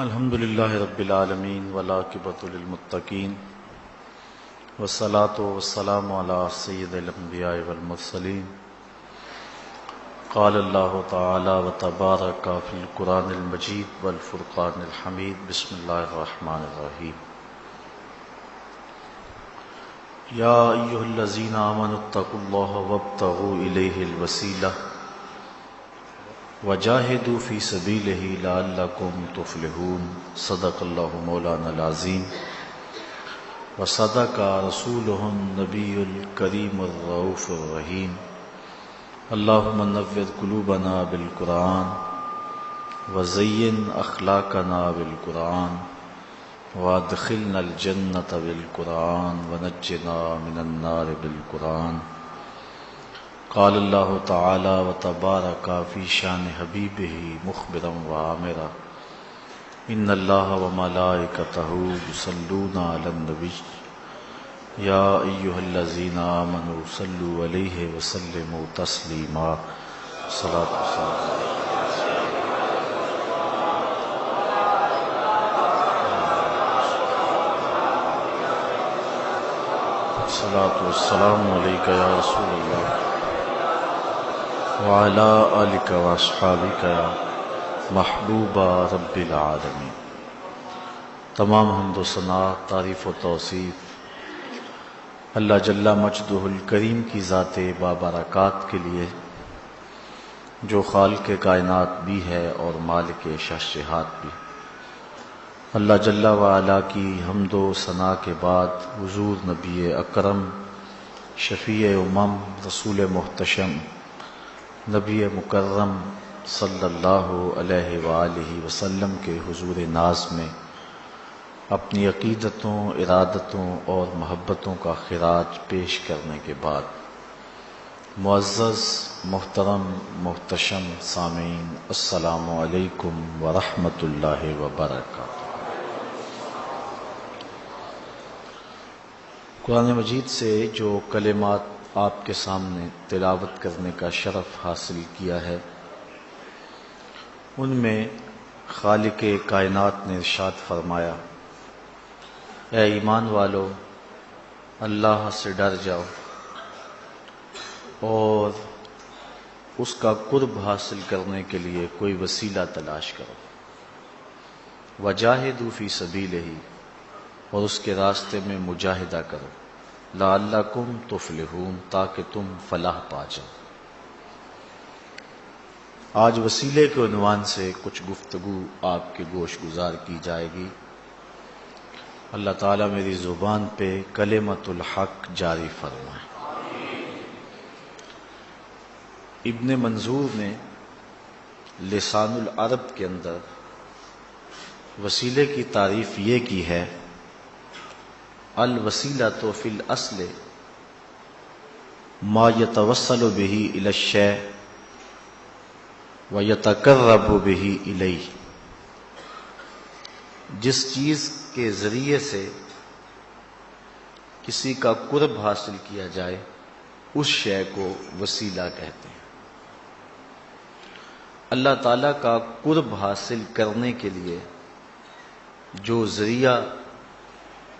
الحمد للہ رب العالمین والعاقبۃ للمتقین والصلاۃ والسلام علی سید الانبیاء والمرسلین قال اللہ تعالی وتبارک فی القرآن المجید والفرقان الحمید بسم اللہ الرحمن الرحیم یا ایھا الذین آمنوا اتقوا اللہ وابتغوا الیہ الوسیلہ وجاہدوا فی سبیلہ لعلکم تفلحون صدق اللہ مولانا العظیم وصدق رسولہ النبی الکریم الرؤوف الرحیم اللہم نور قلوبنا بالقرآن وزین اخلاقنا بالقرآن وادخلنا الجنۃ بالقرآن ونجنا من النار بالقرآن قال اللہ تعالی وتبارک فی شان حبیبہ مخبرا وعامرا ان اللہ وملائکتہ یصلون علی النبی یا ایھا الذین آمنوا صلوا علیہ وسلموا تسلیما صلاۃ والسلام علیک یا رسول اللہ وعلی آلک واصحابک یا محبوب رب العالمین۔ تمام حمد و ثنا، تعریف و توصیف اللہ جل مجدہ الکریم کی ذات بابرکات کے لیے جو خالق کائنات بھی ہے اور مالک شہنشاہات بھی۔ اللہ جل وعلا کی حمد و ثنا کے بعد حضور نبی اکرم شفیع امم رسول محتشم نبی مکرم صلی اللہ علیہ وآلہ وسلم کے حضور ناز میں اپنی عقیدتوں، ارادتوں اور محبتوں کا خراج پیش کرنے کے بعد معزز محترم محتشم سامعین، السلام علیکم ورحمۃ اللہ وبرکاتہ۔ قرآن مجید سے جو کلمات آپ کے سامنے تلاوت کرنے کا شرف حاصل کیا ہے، ان میں خالق کائنات نے ارشاد فرمایا، اے ایمان والو، اللہ سے ڈر جاؤ اور اس کا قرب حاصل کرنے کے لیے کوئی وسیلہ تلاش کرو، وجاہدوا فی سبیلہ، اور اس کے راستے میں مجاہدہ کرو، لعلکم تفلحون، تاکہ تم فلاح پا جاؤ۔ آج وسیلے کے عنوان سے کچھ گفتگو آپ کے گوش گزار کی جائے گی۔ اللہ تعالیٰ میری زبان پہ کلمۃ الحق جاری فرمائے۔ ابن منظور نے لسان العرب کے اندر وسیلے کی تعریف یہ کی ہے، الوسیلۃ فی الاصل ما یتوسل بہ الی الشیء ویتقرب بہ الیہ، جس چیز کے ذریعے سے کسی کا قرب حاصل کیا جائے اس شے کو وسیلہ کہتے ہیں۔ اللہ تعالیٰ کا قرب حاصل کرنے کے لیے جو ذریعہ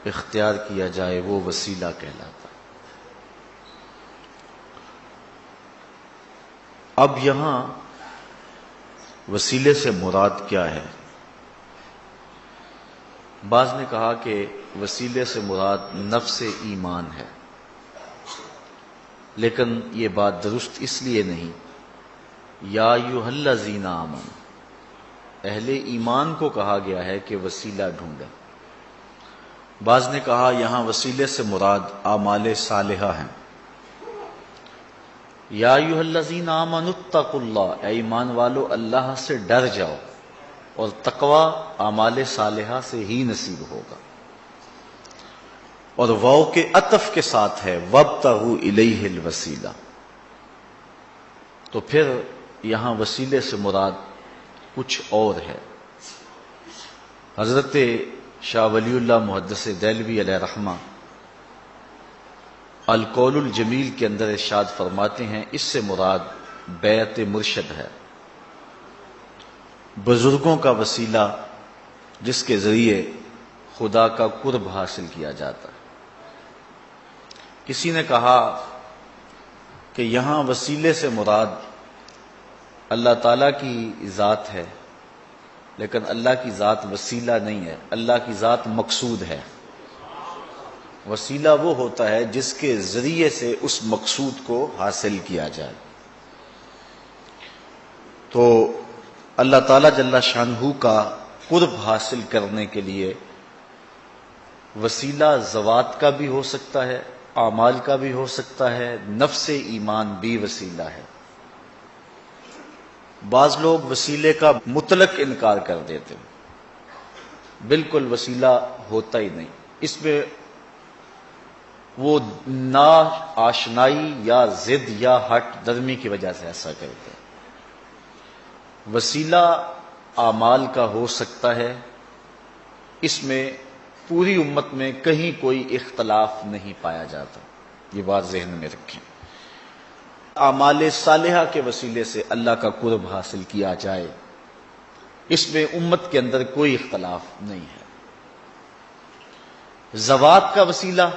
اختیار کیا جائے وہ وسیلہ کہلاتا ہے۔ اب یہاں وسیلے سے مراد کیا ہے؟ بعض نے کہا کہ وسیلے سے مراد نفس ایمان ہے، لیکن یہ بات درست اس لیے نہیں۔ یا ایھا الذین آمنوا، اہل ایمان کو کہا گیا ہے کہ وسیلہ ڈھونڈیں۔ بعض نے کہا یہاں وسیلے سے مراد اعمال صالحہ ہیں۔ یا ایھا الذین آمنوا اتقوا اللہ، اے ایمان والو اللہ سے ڈر جاؤ، اور تقوی اعمال صالحہ سے ہی نصیب ہوگا۔ اور واو کے عطف کے ساتھ ہے وابتغوا الیہ الوسیلہ، تو پھر یہاں وسیلے سے مراد کچھ اور ہے۔ حضرت شاہ ولی اللہ محدث دہلوی علیہ رحمہ القول الجمیل کے اندر ارشاد فرماتے ہیں، اس سے مراد بیعت مرشد ہے۔ بزرگوں کا وسیلہ جس کے ذریعے خدا کا قرب حاصل کیا جاتا ہے۔ کسی نے کہا کہ یہاں وسیلے سے مراد اللہ تعالیٰ کی ذات ہے، لیکن اللہ کی ذات وسیلہ نہیں ہے، اللہ کی ذات مقصود ہے۔ وسیلہ وہ ہوتا ہے جس کے ذریعے سے اس مقصود کو حاصل کیا جائے۔ تو اللہ تعالیٰ جل شانہ کا قرب حاصل کرنے کے لیے وسیلہ ذوات کا بھی ہو سکتا ہے، اعمال کا بھی ہو سکتا ہے، نفس ایمان بھی وسیلہ ہے۔ بعض لوگ وسیلے کا مطلق انکار کر دیتے ہیں، بالکل وسیلہ ہوتا ہی نہیں، اس میں وہ نا آشنائی یا ضد یا ہٹ درمی کی وجہ سے ایسا کرتے ہیں۔ وسیلہ اعمال کا ہو سکتا ہے، اس میں پوری امت میں کہیں کوئی اختلاف نہیں پایا جاتا، یہ بات ذہن میں رکھیں۔ اعمال صالحہ کے وسیلے سے اللہ کا قرب حاصل کیا جائے، اس میں امت کے اندر کوئی اختلاف نہیں ہے۔ ذوات کا وسیلہ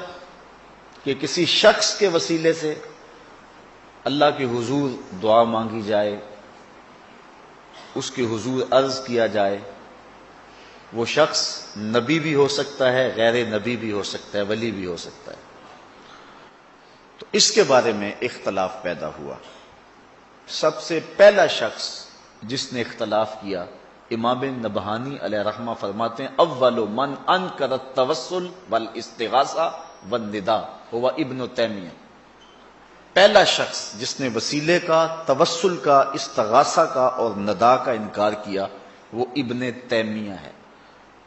کہ کسی شخص کے وسیلے سے اللہ کے حضور دعا مانگی جائے، اس کے حضور عرض کیا جائے، وہ شخص نبی بھی ہو سکتا ہے، غیر نبی بھی ہو سکتا ہے، ولی بھی ہو سکتا ہے، تو اس کے بارے میں اختلاف پیدا ہوا۔ سب سے پہلا شخص جس نے اختلاف کیا، امام نبہانی علیہ رحمہ فرماتے ہیں اول من انکر التوسل والاستغاثہ والنداء ہوا ابن تیمیہ۔ پہلا شخص جس نے وسیلے کا، توسل کا، استغاثہ کا اور ندا کا انکار کیا وہ ابن تیمیہ ہے۔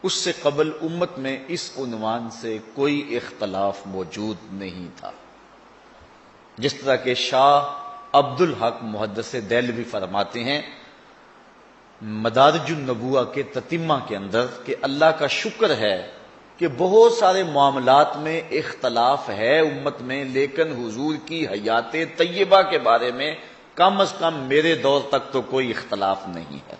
اس سے قبل امت میں اس عنوان سے کوئی اختلاف موجود نہیں تھا۔ جس طرح کہ شاہ عبد الحق محدث دہلوی فرماتے ہیں مدارج النبوہ کے تتمہ کے اندر کہ اللہ کا شکر ہے کہ بہت سارے معاملات میں اختلاف ہے امت میں، لیکن حضور کی حیات طیبہ کے بارے میں کم از کم میرے دور تک تو کوئی اختلاف نہیں ہے۔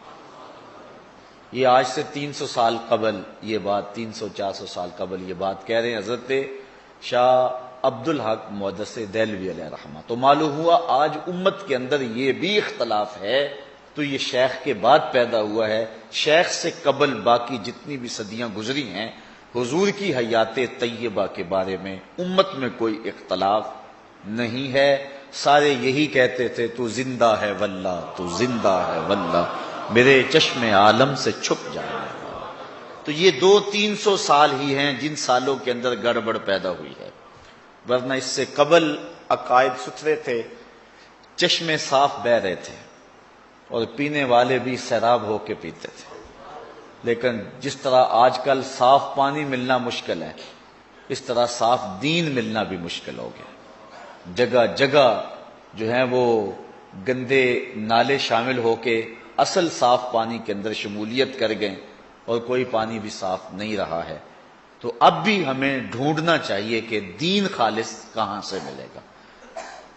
یہ آج سے 300 سال قبل یہ بات، 300-400 سال قبل یہ بات کہہ رہے ہیں حضرت شاہ عبد الحق محدث دہلوی علیہ رحمہ۔ تو معلوم ہوا آج امت کے اندر یہ بھی اختلاف ہے تو یہ شیخ کے بعد پیدا ہوا ہے۔ شیخ سے قبل باقی جتنی بھی صدیاں گزری ہیں حضور کی حیات طیبہ کے بارے میں امت میں کوئی اختلاف نہیں ہے۔ سارے یہی کہتے تھے تو زندہ ہے واللہ، تو زندہ ہے واللہ، میرے چشم عالم سے چھپ جائے۔ تو یہ 200-300 سال ہی ہیں جن سالوں کے اندر گڑبڑ پیدا ہوئی ہے، ورنہ اس سے قبل عقائد ستھرے تھے، چشمے صاف بہہ رہے تھے اور پینے والے بھی سیراب ہو کے پیتے تھے۔ لیکن جس طرح آج کل صاف پانی ملنا مشکل ہے، اس طرح صاف دین ملنا بھی مشکل ہو گیا۔ جگہ جگہ جو ہیں وہ گندے نالے شامل ہو کے اصل صاف پانی کے اندر شمولیت کر گئے اور کوئی پانی بھی صاف نہیں رہا ہے۔ تو اب بھی ہمیں ڈھونڈنا چاہیے کہ دین خالص کہاں سے ملے گا۔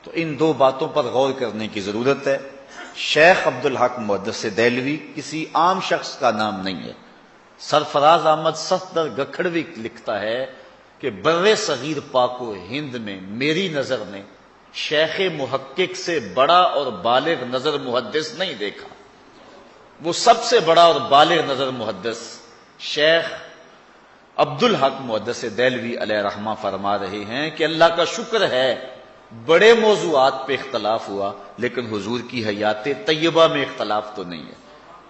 تو ان دو باتوں پر غور کرنے کی ضرورت ہے۔ شیخ عبد الحق محدث دہلوی کسی عام شخص کا نام نہیں ہے۔ سرفراز احمد صفدر گکھڑوی لکھتا ہے کہ بر صغیر پاک و ہند میں میری نظر نے شیخ محقق سے بڑا اور بالغ نظر محدث نہیں دیکھا۔ وہ سب سے بڑا اور بالغ نظر محدث شیخ عبد الحق محدث دہلوی علیہ رحمہ فرما رہے ہیں کہ اللہ کا شکر ہے بڑے موضوعات پہ اختلاف ہوا لیکن حضور کی حیات طیبہ میں اختلاف تو نہیں ہے۔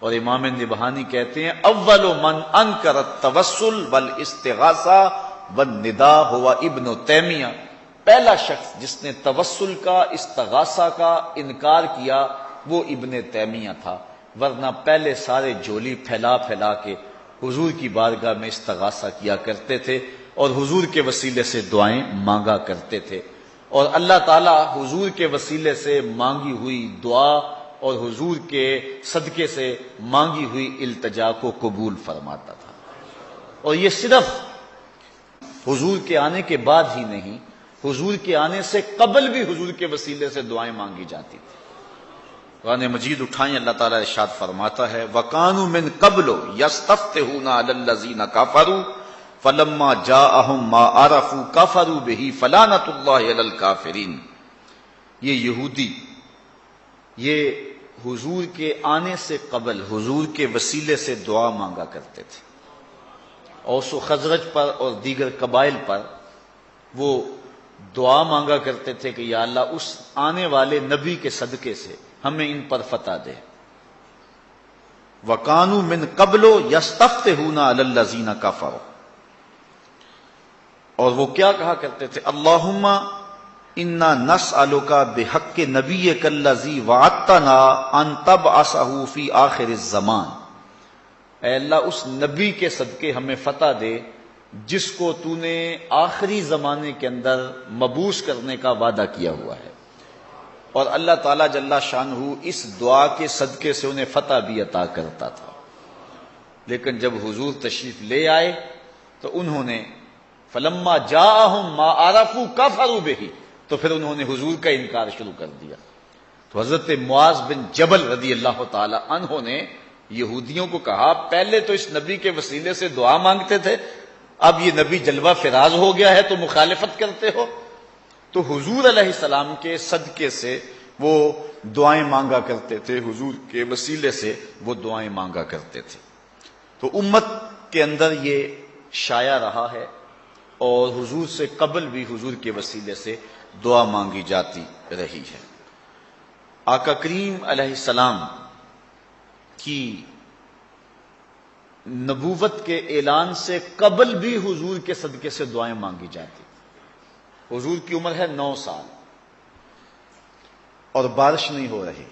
اور امام نبہانی کہتے ہیں اول من انکر التوسل والاستغاثہ والنداء ہوا ابن تیمیہ۔ پہلا شخص جس نے توسل کا، استغاثہ کا انکار کیا وہ ابن تیمیہ تھا، ورنہ پہلے سارے جھولی پھیلا پھیلا کے حضور کی بارگاہ میں استغاثہ کیا کرتے تھے اور حضور کے وسیلے سے دعائیں مانگا کرتے تھے، اور اللہ تعالیٰ حضور کے وسیلے سے مانگی ہوئی دعا اور حضور کے صدقے سے مانگی ہوئی التجا کو قبول فرماتا تھا۔ اور یہ صرف حضور کے آنے کے بعد ہی نہیں، حضور کے آنے سے قبل بھی حضور کے وسیلے سے دعائیں مانگی جاتی تھی۔ قرآن مجید اٹھائیں، اللہ تعالیٰ ارشاد فرماتا ہے وَكَانُوا مِن قَبْلُ يَسْتَفْتِحُونَ عَلَى الَّذِينَ كَفَرُوا فَلَمَّا جَاءَهُم مَّا عَرَفُوا كَفَرُوا بِهِ فَلَعْنَةُ اللَّهِ عَلَى الْكَافِرِينَ۔ یہ یہودی یہ حضور کے آنے سے قبل حضور کے وسیلے سے دعا مانگا کرتے تھے، اوس و خزرج پر اور دیگر قبائل پر وہ دعا مانگا کرتے تھے کہ یا اللہ اس آنے والے نبی کے صدقے سے ہمیں ان پر فتح دے۔ وَكَانُوا مِن قَبْلُ يَسْتَفْتِحُونَ عَلَى الَّذِينَ كَفَرُوا، اور وہ کیا کہا کرتے تھے اللہم انا نسألک بحق نبیک الذی وعدتنا ان تبعثہ فی آخر الزمان، اے اللہ اس نبی کے صدقے ہمیں فتح دے جس کو تو نے آخری زمانے کے اندر مبعوث کرنے کا وعدہ کیا ہوا ہے۔ اور اللہ تعالیٰ جل شانہ اس دعا کے صدقے سے انہیں فتح بھی عطا کرتا تھا، لیکن جب حضور تشریف لے آئے تو انہوں نے فلما جاءہم ما عرفوا کفروا بہ، تو پھر انہوں نے حضور کا انکار شروع کر دیا۔ تو حضرت معاذ بن جبل رضی اللہ تعالی عنہ نے یہودیوں کو کہا پہلے تو اس نبی کے وسیلے سے دعا مانگتے تھے، اب یہ نبی جلوہ فراز ہو گیا ہے تو مخالفت کرتے ہو۔ تو حضور علیہ السلام کے صدقے سے وہ دعائیں مانگا کرتے تھے، حضور کے وسیلے سے وہ دعائیں مانگا کرتے تھے۔ تو امت کے اندر یہ شائع رہا ہے، اور حضور سے قبل بھی حضور کے وسیلے سے دعا مانگی جاتی رہی ہے۔ آقا کریم علیہ السلام کی نبوت کے اعلان سے قبل بھی حضور کے صدقے سے دعائیں مانگی جاتی۔ حضور کی عمر ہے 9 سال اور بارش نہیں ہو رہی۔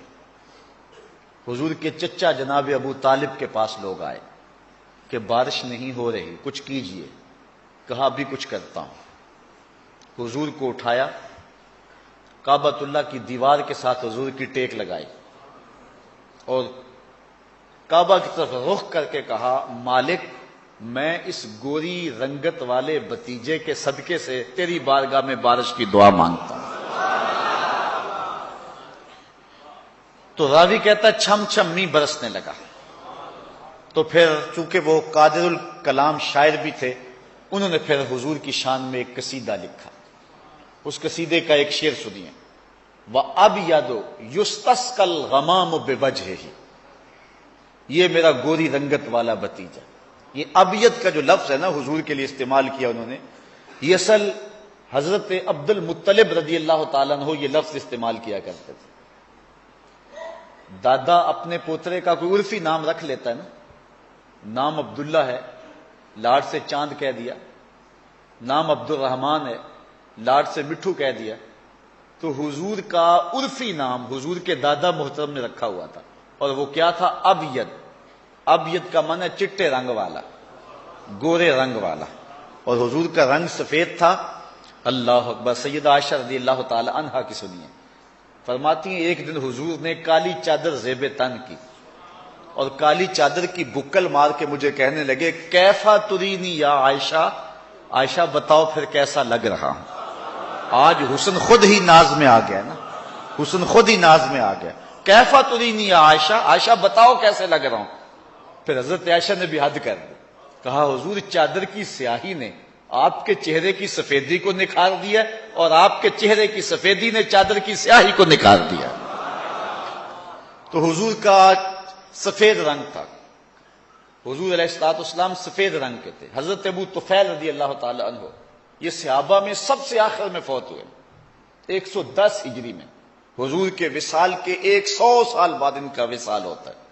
حضور کے چچا جناب ابو طالب کے پاس لوگ آئے کہ بارش نہیں ہو رہی، کچھ کیجئے۔ کہا ابھی کچھ کرتا ہوں۔ حضور کو اٹھایا، کعبۃ اللہ کی دیوار کے ساتھ حضور کی ٹیک لگائی اور کعبہ کی طرف رخ کر کے کہا مالک میں اس گوری رنگت والے بھتیجے کے صدقے سے تیری بارگاہ میں بارش کی دعا مانگتا ہوں۔ تو راوی کہتا ہے چھم چھم می برسنے لگا۔ تو پھر چونکہ وہ قادر الکلام شاعر بھی تھے، انہوں نے پھر حضور کی شان میں ایک قصیدہ لکھا۔ اس قصیدے کا ایک شعر سنیے وَأَبْيَضُ يُسْتَسْقَى الْغَمَامُ بِوَجْهِهِ، یہ میرا گوری رنگت والا بھتیجا۔ یہ ابیض کا جو لفظ ہے نا حضور کے لیے استعمال کیا انہوں نے، یہ اصل حضرت عبد المطلب رضی اللہ تعالیٰ عنہ یہ لفظ استعمال کیا کرتے تھے۔ دادا اپنے پوترے کا کوئی عرفی نام رکھ لیتا ہے نا، نام عبداللہ ہے، لاڈ سے چاند کہہ دیا، نام عبد الرحمن ہے، لاڈ سے مٹھو کہہ دیا۔ تو حضور کا عرفی نام حضور کے دادا محترم نے رکھا ہوا تھا، اور وہ کیا تھا؟ ابیض۔ ابیض کا معنی چٹے رنگ والا، گورے رنگ والا، اور حضور کا رنگ سفید تھا۔ اللہ اکبر۔ سیدہ عائشہ رضی اللہ تعالی عنہا کی سنیے، فرماتی ہیں ایک دن حضور نے کالی چادر زیب تن کی اور کالی چادر کی بکل مار کے مجھے کہنے لگے کیفا ترینی یا عائشہ، عائشہ بتاؤ پھر کیسا لگ رہا ہوں۔ آج حسن خود ہی ناز میں آ گیا نا، حسن خود ہی ناز میں آ گیا۔ کیفا ترینی یا عائشہ، عائشہ بتاؤ کیسے لگ رہا ہوں۔ پھر حضرت عائشہ نے بھی حد کر دی، کہا حضور چادر کی سیاہی نے آپ کے چہرے کی سفیدی کو نکھار دیا اور آپ کے چہرے کی سفیدی نے چادر کی سیاہی کو نکھار دیا۔ تو حضور کا سفید رنگ تھا، حضور علیہ السلام سفید رنگ کے تھے۔ حضرت ابو طفیل رضی اللہ تعالی عنہ یہ صحابہ میں سب سے آخر میں فوت ہوئے 110 ہجری میں۔ حضور کے وصال کے 100 سال بعد ان کا وصال ہوتا ہے۔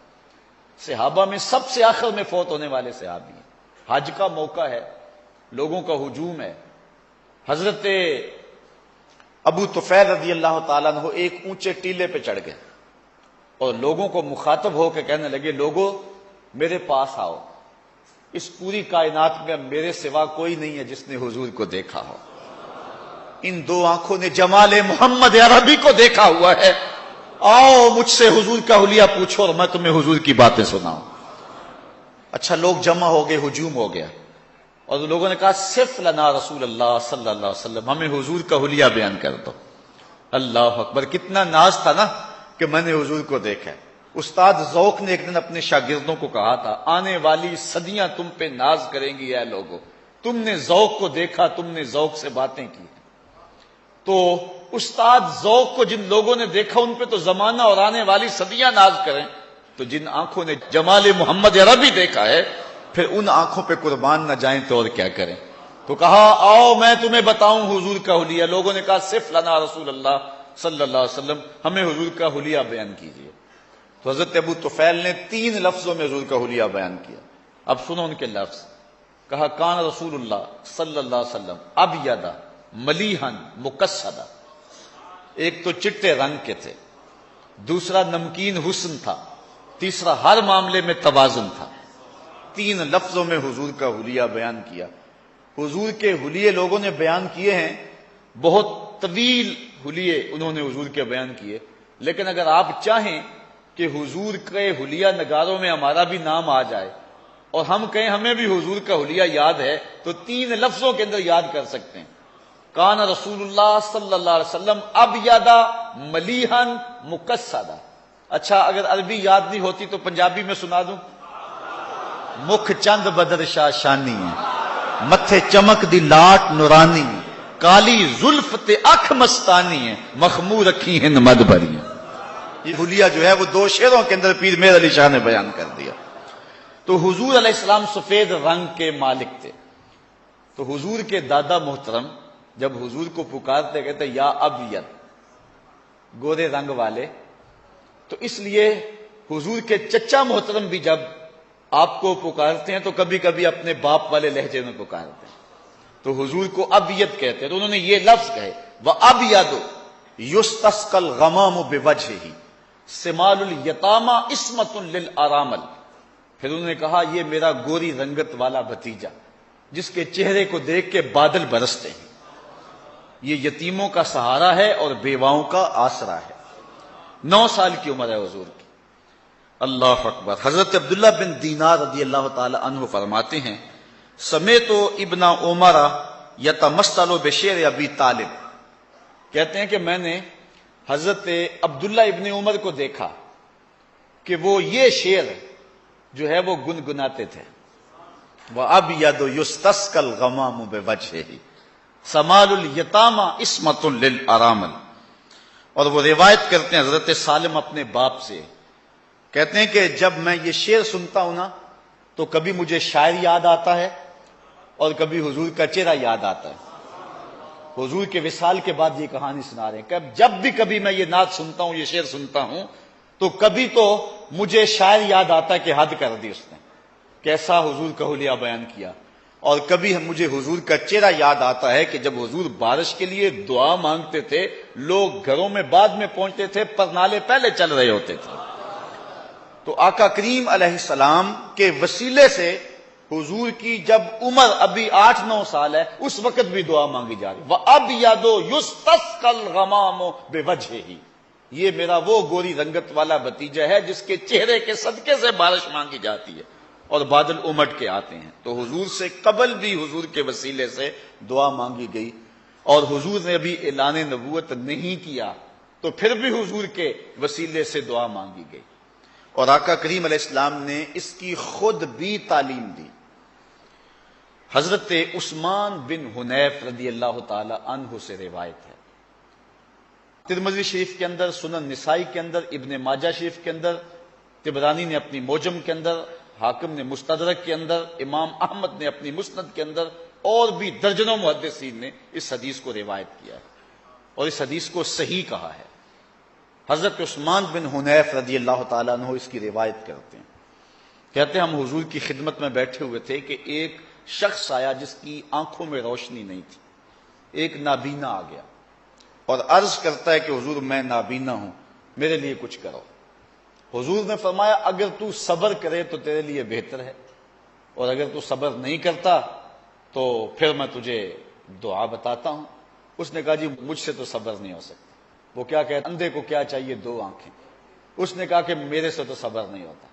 صحابہ میں سب سے آخر میں فوت ہونے والے صحابی ہیں۔ حج کا موقع ہے، لوگوں کا ہجوم ہے، حضرت ابو طفیل رضی اللہ تعالیٰ عنہ ایک اونچے ٹیلے پہ چڑھ گئے اور لوگوں کو مخاطب ہو کے کہنے لگے لوگوں میرے پاس آؤ، اس پوری کائنات میں میرے سوا کوئی نہیں ہے جس نے حضور کو دیکھا ہو، ان دو آنکھوں نے جمال محمد عربی کو دیکھا ہوا ہے، آؤ مجھ سے حضور کا حلیہ پوچھو اور میں تمہیں حضور کی باتیں سناؤں۔ اچھا لوگ جمع ہو گئے، ہجوم ہو گیا، اور لوگوں نے کہا صف لنا رسول اللہ صلی اللہ علیہ وسلم، ہمیں حضور کا حلیہ بیان کر دو۔ اللہ اکبر، کتنا ناز تھا نا کہ میں نے حضور کو دیکھا ہے۔ استاد ذوق نے ایک دن اپنے شاگردوں کو کہا تھا، آنے والی صدیاں تم پہ ناز کریں گی اے لوگو، تم نے ذوق کو دیکھا، تم نے ذوق سے باتیں کی۔ تو استاد ذوق کو جن لوگوں نے دیکھا ان پہ تو زمانہ اور آنے والی صدیاں ناز کریں، تو جن آنکھوں نے جمال محمد عربی دیکھا ہے پھر ان آنکھوں پہ قربان نہ جائیں تو اور کیا کریں۔ تو کہا آؤ میں تمہیں بتاؤں حضور کا حلیہ۔ لوگوں نے کہا صف لنا رسول اللہ صلی اللہ علیہ وسلم، ہمیں حضور کا حلیہ بیان کیجیے۔ تو حضرت ابو طفیل نے 3 لفظوں میں حضور کا حلیہ بیان کیا۔ اب سنو ان کے لفظ۔ کہا کان رسول اللہ صلی اللہ علیہ وسلم ابیض ملیحن مقصدا، ایک تو چٹے رنگ کے تھے، دوسرا نمکین حسن تھا، تیسرا ہر معاملے میں توازن تھا۔ 3 لفظوں میں حضور کا حلیہ بیان کیا۔ حضور کے حلیے لوگوں نے بیان کیے ہیں، بہت طویل حلیے انہوں نے حضور کے بیان کیے، لیکن اگر آپ چاہیں کہ حضور کے حلیہ نگاروں میں ہمارا بھی نام آ جائے اور ہم کہیں ہمیں بھی حضور کا حلیہ یاد ہے تو 3 لفظوں کے اندر یاد کر سکتے ہیں۔ کان رسول اللہ صلی اللہ علیہ وسلم ابیض ملیحن مقصدا۔ اچھا اگر عربی یاد نہیں ہوتی تو پنجابی میں سنا دوں۔ مکھ چند بدر شاہ شانی ہے، متھے چمک دی لاٹ نورانی، کالی زلف تے اکھ مستانی ہے، مخمور رکھی ہند مد بھری۔ یہ حلیہ جو ہے وہ 2 شعروں کے اندر پیر مہر علی شاہ نے بیان کر دیا۔ تو حضور علیہ السلام سفید رنگ کے مالک تھے۔ تو حضور کے دادا محترم جب حضور کو پکارتے کہتے یا ابیض، گورے رنگ والے، تو اس لیے حضور کے چچا محترم بھی جب آپ کو پکارتے ہیں تو کبھی کبھی اپنے باپ والے لہجے میں پکارتے ہیں، تو حضور کو ابیض کہتے ہیں۔ تو انہوں نے یہ لفظ کہے وَأَبْيَضُ يُسْتَسْقَى الْغَمَامُ بِوَجْهِهِ سِمَالُ الْيَتَامَى عِصْمَةٌ لِلْأَرَامِلِ۔ پھر انہوں نے کہا یہ میرا گوری رنگت والا بھتیجا جس کے چہرے کو دیکھ کے بادل برستے ہیں، یہ یتیموں کا سہارا ہے اور بیواؤں کا آسرا ہے۔ 9 سال کی عمر ہے حضور کی۔ اللہ اکبر۔ حضرت عبداللہ بن دینار رضی اللہ تعالی عنہ فرماتے ہیں سمیت ابن عمر یتمثل بشعر ابی طالب، کہتے ہیں کہ میں نے حضرت عبداللہ ابن عمر کو دیکھا کہ وہ یہ شعر جو ہے وہ گنگناتے تھے، وَأَبْيَضُ يُسْتَسْقَى الْغَمَامُ بِوَجْهِهِ سَمَالُ الْيَتَامَى عِصْمَةٌ لِلْأَرَامِلِ۔ اور وہ روایت کرتے ہیں حضرت سالم اپنے باپ سے، کہتے ہیں کہ جب میں یہ شعر سنتا ہوں نا تو کبھی مجھے شاعر یاد آتا ہے اور کبھی حضور کا چہرہ یاد آتا ہے۔ حضور کے وصال کے بعد یہ کہانی سنا رہے ہیں کہ جب بھی کبھی میں یہ نعت سنتا ہوں، یہ شعر سنتا ہوں، تو کبھی تو مجھے شاعر یاد آتا ہے کہ حد کر دی اس نے، کیسا حضور کا حلیہ بیان کیا، اور کبھی مجھے حضور کا چہرہ یاد آتا ہے کہ جب حضور بارش کے لیے دعا مانگتے تھے لوگ گھروں میں بعد میں پہنچتے تھے، پرنالے پہلے چل رہے ہوتے تھے۔ تو آقا کریم علیہ السلام کے وسیلے سے حضور کی جب عمر ابھی 8-9 سال ہے اس وقت بھی دعا مانگی جا رہی۔ وَأَبْيَضُ يُسْتَسْقَى الْغَمَامُ بِوَجْهِهِ، یہ میرا وہ گوری رنگت والا بھتیجا ہے جس کے چہرے کے صدقے سے بارش مانگی جاتی ہے اور بادل امٹ کے آتے ہیں۔ تو حضور سے قبل بھی حضور کے وسیلے سے دعا مانگی گئی، اور حضور نے ابھی اعلان نبوت نہیں کیا تو پھر بھی حضور کے وسیلے سے دعا مانگی گئی، اور آقا کریم علیہ السلام نے اس کی خود بھی تعلیم دی۔ حضرت عثمان بن حنیف رضی اللہ تعالی عنہ سے روایت ہے، ترمذی شریف کے اندر، سنن نسائی کے اندر، ابن ماجہ شریف کے اندر، طبرانی نے اپنی موجم کے اندر، حاکم نے مستدرک کے اندر، امام احمد نے اپنی مسند کے اندر، اور بھی درجنوں محدثین نے اس حدیث کو روایت کیا ہے اور اس حدیث کو صحیح کہا ہے۔ حضرت عثمان بن حنیف رضی اللہ تعالیٰ عنہ اس کی روایت کرتے ہیں، کہتے ہیں ہم حضور کی خدمت میں بیٹھے ہوئے تھے کہ ایک شخص آیا جس کی آنکھوں میں روشنی نہیں تھی، ایک نابینا آ گیا اور عرض کرتا ہے کہ حضور میں نابینا ہوں، میرے لیے کچھ کرو۔ حضور نے فرمایا اگر تو صبر کرے تو تیرے لیے بہتر ہے، اور اگر تو صبر نہیں کرتا تو پھر میں تجھے دعا بتاتا ہوں۔ اس نے کہا جی مجھ سے تو صبر نہیں ہو سکتا۔ وہ کیا کہتا، اندھے کو کیا چاہیے 2 آنکھیں۔ اس نے کہا کہ میرے سے تو صبر نہیں ہوتا۔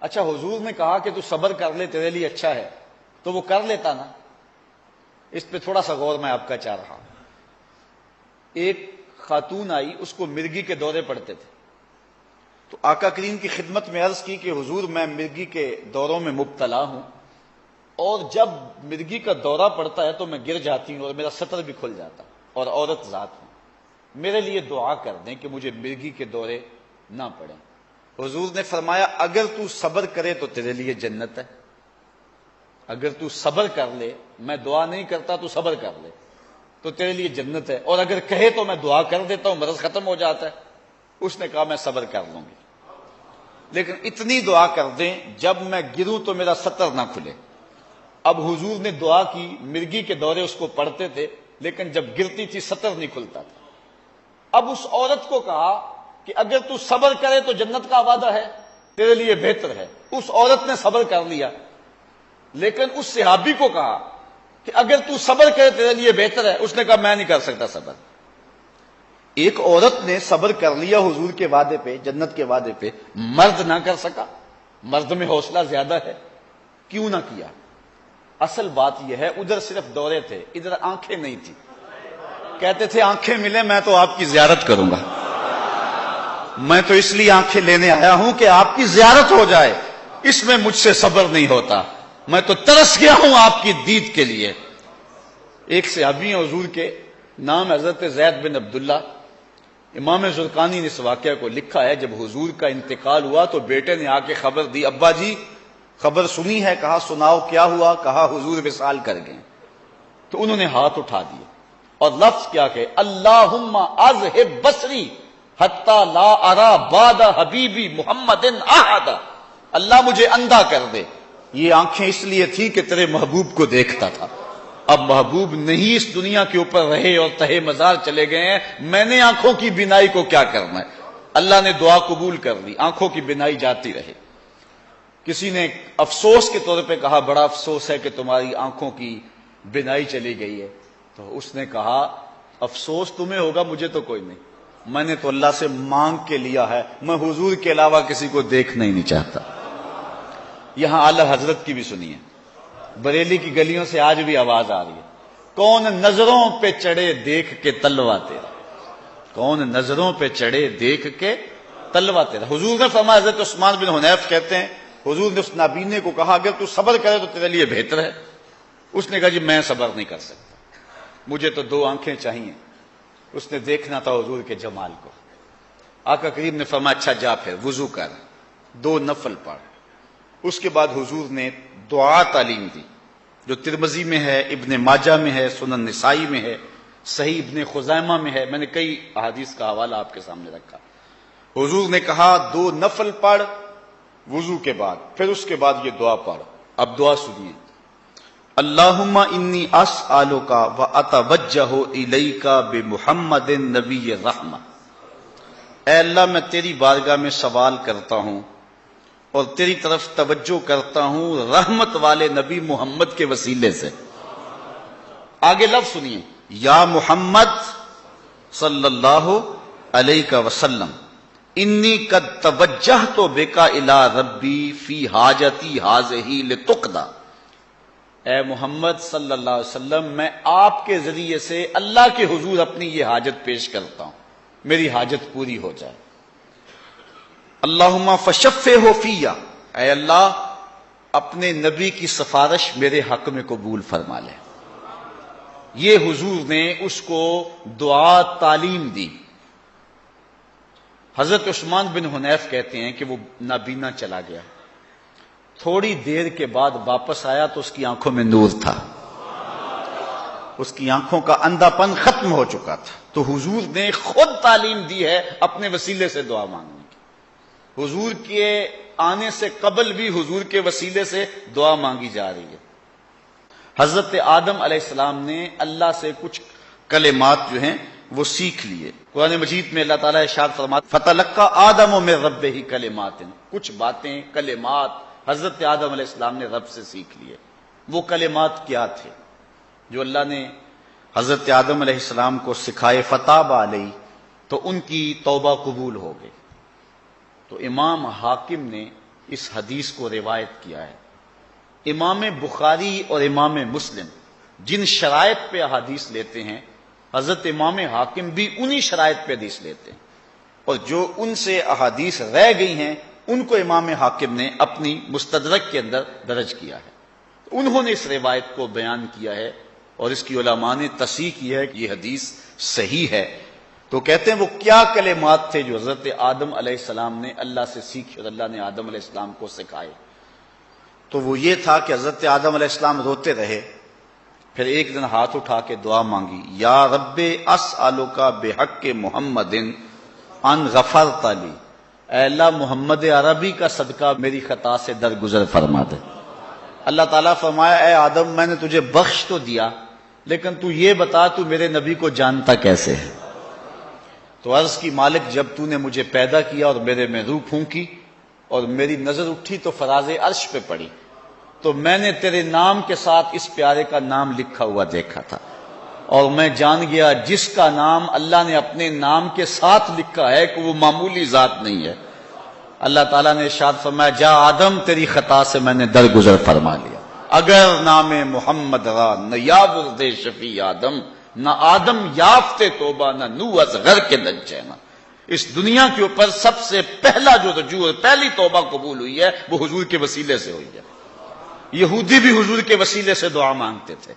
اچھا حضور نے کہا کہ تو صبر کر لے تیرے لیے اچھا ہے، تو وہ کر لیتا نا۔ اس پہ تھوڑا سا غور میں آپ کا چاہ رہا ہوں۔ ایک خاتون آئی، اس کو مرگی کے دورے پڑتے تھے، تو آقا کریم کی خدمت میں عرض کی کہ حضور میں مرگی کے دوروں میں مبتلا ہوں، اور جب مرگی کا دورہ پڑتا ہے تو میں گر جاتی ہوں اور میرا سطر بھی کھل جاتا، اور عورت ذات ہوں، میرے لیے دعا کر دیں کہ مجھے مرگی کے دورے نہ پڑیں۔ حضور نے فرمایا اگر تو صبر کرے تو تیرے لیے جنت ہے، اگر تو صبر کر لے، میں دعا نہیں کرتا تو صبر کر لے تو تیرے لیے جنت ہے، اور اگر کہے تو میں دعا کر دیتا ہوں مرض ختم ہو جاتا ہے۔ اس نے کہا میں صبر کر لوں گی، لیکن اتنی دعا کر دیں جب میں گروں تو میرا سطر نہ کھلے۔ اب حضور نے دعا کی، مرگی کے دورے اس کو پڑھتے تھے، لیکن جب گرتی تھی سطر نہیں کھلتا تھا۔ اب اس عورت کو کہا کہ اگر تو صبر کرے تو جنت کا وعدہ ہے، تیرے لیے بہتر ہے۔ اس عورت نے صبر کر لیا، لیکن اس صحابی کو کہا کہ اگر تو صبر کرے تیرے لیے بہتر ہے۔ اس نے کہا میں نہیں کر سکتا صبر۔ ایک عورت نے صبر کر لیا حضور کے وعدے پہ، جنت کے وعدے پہ، مرد نہ کر سکا۔ مرد میں حوصلہ زیادہ ہے، کیوں نہ کیا؟ اصل بات یہ ہے ادھر صرف دورے تھے، ادھر آنکھیں نہیں تھی۔ کہتے تھے آنکھیں ملے میں تو آپ کی زیارت کروں گا، میں تو اس لیے آنکھیں لینے آیا ہوں کہ آپ کی زیارت ہو جائے، اس میں مجھ سے صبر نہیں ہوتا، میں تو ترس گیا ہوں آپ کی دید کے لیے۔ ایک صحابی ہیں حضور کے، نام حضرت زید بن عبداللہ۔ امام زرقانی نے اس واقعہ کو لکھا ہے، جب حضور کا انتقال ہوا تو بیٹے نے آ کے خبر دی، ابا جی خبر سنی ہے؟ کہا سناؤ کیا ہوا؟ کہا حضور وصال کر گئے۔ تو انہوں نے ہاتھ اٹھا دیے اور لفظ کیا کہ اللہم اذہب بصری حتی لا ارا بعد حبیبی محمد احد، اللہ مجھے اندھا کر دے۔ یہ آنکھیں اس لیے تھی کہ تیرے محبوب کو دیکھتا تھا، اب محبوب نہیں اس دنیا کے اوپر رہے اور تہے مزار چلے گئے ہیں، میں نے آنکھوں کی بینائی کو کیا کرنا ہے؟ اللہ نے دعا قبول کر لی، آنکھوں کی بینائی جاتی رہے۔ کسی نے افسوس کے طور پہ کہا بڑا افسوس ہے کہ تمہاری آنکھوں کی بینائی چلی گئی ہے، تو اس نے کہا افسوس تمہیں ہوگا، مجھے تو کوئی نہیں، میں نے تو اللہ سے مانگ کے لیا ہے، میں حضور کے علاوہ کسی کو دیکھنا ہی نہیں چاہتا۔ یہاں اعلی حضرت کی بھی سنیے، بریلی کی گلیوں سے آج بھی آواز آ رہی ہے، کون نظروں پہ چڑھے دیکھ کے تلوا تیرا، کون نظروں پہ چڑھے دیکھ کے تلوا تیرا۔ حضور نے فرمایا، حضرت عثمان بن حنیف کہتے ہیں حضور نے اس نابینے کو کہا اگر تو صبر کرے تو تیرے لیے بہتر ہے۔ اس نے کہا جی میں صبر نہیں کر سکتا، مجھے تو دو آنکھیں چاہیے۔ اس نے دیکھنا تھا حضور کے جمال کو۔ آقا کریم نے فرمایا اچھا جا پھر وضو کر، دو نفل پڑھ۔ اس کے بعد حضور نے دعا تعلیم دی، جو ترمذی میں ہے، ابن ماجہ میں ہے، سنن نسائی میں ہے، صحیح ابن خزیمہ میں ہے، میں نے کئی احادیث کا حوالہ آپ کے سامنے رکھا۔ حضور نے کہا دو نفل پڑھ وضو کے بعد، پھر اس کے بعد یہ دعا پڑھ۔ اب دعا سنیے، اللہم انی اسألک واتوجہ الیک بمحمد نبی الرحمہ، اے اللہ میں تیری بارگاہ میں سوال کرتا ہوں اور تیری طرف توجہ کرتا ہوں رحمت والے نبی محمد کے وسیلے سے۔ آگے لفظ سنیے، یا محمد صلی اللہ علیہ وسلم انی قد توجہت بک الی ربی فی حاجتی ہذہ لتقضی، اے محمد صلی اللہ علیہ وسلم میں آپ کے ذریعے سے اللہ کے حضور اپنی یہ حاجت پیش کرتا ہوں، میری حاجت پوری ہو جائے۔ اللہم فشفعہ فی، اے اللہ اپنے نبی کی سفارش میرے حق میں قبول فرما لے۔ یہ حضور نے اس کو دعا تعلیم دی۔ حضرت عثمان بن حنیف کہتے ہیں کہ وہ نابینا چلا گیا، تھوڑی دیر کے بعد واپس آیا تو اس کی آنکھوں میں نور تھا، اس کی آنکھوں کا اندھا پن ختم ہو چکا تھا۔ تو حضور نے خود تعلیم دی ہے اپنے وسیلے سے دعا مانگنے کی۔ حضور کے آنے سے قبل بھی حضور کے وسیلے سے دعا مانگی جا رہی ہے۔ حضرت آدم علیہ السلام نے اللہ سے کچھ کلمات جو ہیں وہ سیکھ لیے۔ قرآن مجید میں اللہ تعالیٰ ارشاد فرماتا فَتَلَقَّى آدَمُ مِن رَبِّهِ کلمات، کچھ باتیں کلمات حضرت آدم علیہ السلام نے رب سے سیکھ لیے۔ وہ کلمات کیا تھے جو اللہ نے حضرت آدم علیہ السلام کو سکھائے؟ فتاب علیہ، تو ان کی توبہ قبول ہو گئی۔ تو امام حاکم نے اس حدیث کو روایت کیا ہے۔ امام بخاری اور امام مسلم جن شرائط پہ حدیث لیتے ہیں، حضرت امام حاکم بھی انہی شرائط پہ حدیث لیتے ہیں۔ اور جو ان سے احادیث رہ گئی ہیں ان کو امام حاکم نے اپنی مستدرک کے اندر درج کیا ہے. انہوں نے اس روایت کو بیان کیا ہے اور اس کی علماء نے تصحیح کی ہے کہ یہ حدیث صحیح ہے. تو کہتے ہیں وہ کیا کلمات تھے جو حضرت آدم علیہ السلام نے اللہ سے سیکھے اور اللہ نے آدم علیہ السلام کو سکھائے. تو وہ یہ تھا کہ حضرت آدم علیہ السلام روتے رہے، پھر ایک دن ہاتھ اٹھا کے دعا مانگی، یا رب اسألک بحق محمد ان غفرت لی، اے اللہ محمد عربی کا صدقہ میری خطا سے درگزر فرما دے. اللہ تعالیٰ فرمایا اے آدم میں نے تجھے بخش تو دیا لیکن تو یہ بتا تو میرے نبی کو جانتا کیسے ہے؟ تو عرض کی مالک جب تو نے مجھے پیدا کیا اور میرے میں روح پھونکی اور میری نظر اٹھی تو فراز عرش پہ پڑی تو میں نے تیرے نام کے ساتھ اس پیارے کا نام لکھا ہوا دیکھا تھا اور میں جان گیا جس کا نام اللہ نے اپنے نام کے ساتھ لکھا ہے کہ وہ معمولی ذات نہیں ہے. اللہ تعالیٰ نے ارشاد فرمایا جا آدم تیری خطا سے میں نے درگزر فرما لیا. اگر نام محمد را نہ یاورد شفیع آدم، نہ آدم یافتے توبہ نہ نو از غر کے نجینا. اس دنیا کے اوپر سب سے پہلا جو رجوع اور پہلی توبہ قبول ہوئی ہے وہ حضور کے وسیلے سے ہوئی ہے. یہودی بھی حضور کے وسیلے سے دعا مانگتے تھے.